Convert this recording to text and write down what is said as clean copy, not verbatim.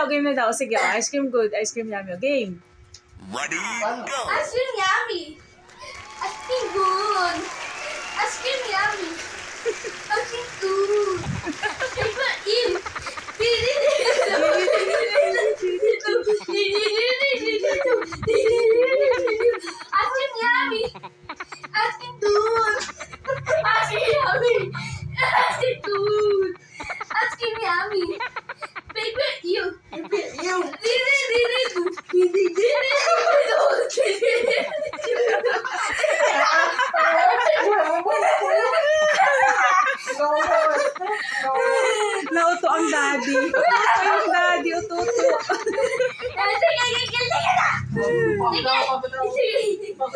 Oh, game na daw. Sige, oh, ice cream good, ice cream yummy. Game. Ready, go! Ice cream yummy. Ice cream good. Ice cream yummy. Ice cream good. Favorite you. Ice cream yummy. Ice cream good. Ice cream yummy. Ice cream good. Ice cream yummy. Favorite you. Nauto ang daddy. Ututo yung daddy, ututo. Sige, sige, sige na! Sige, sige.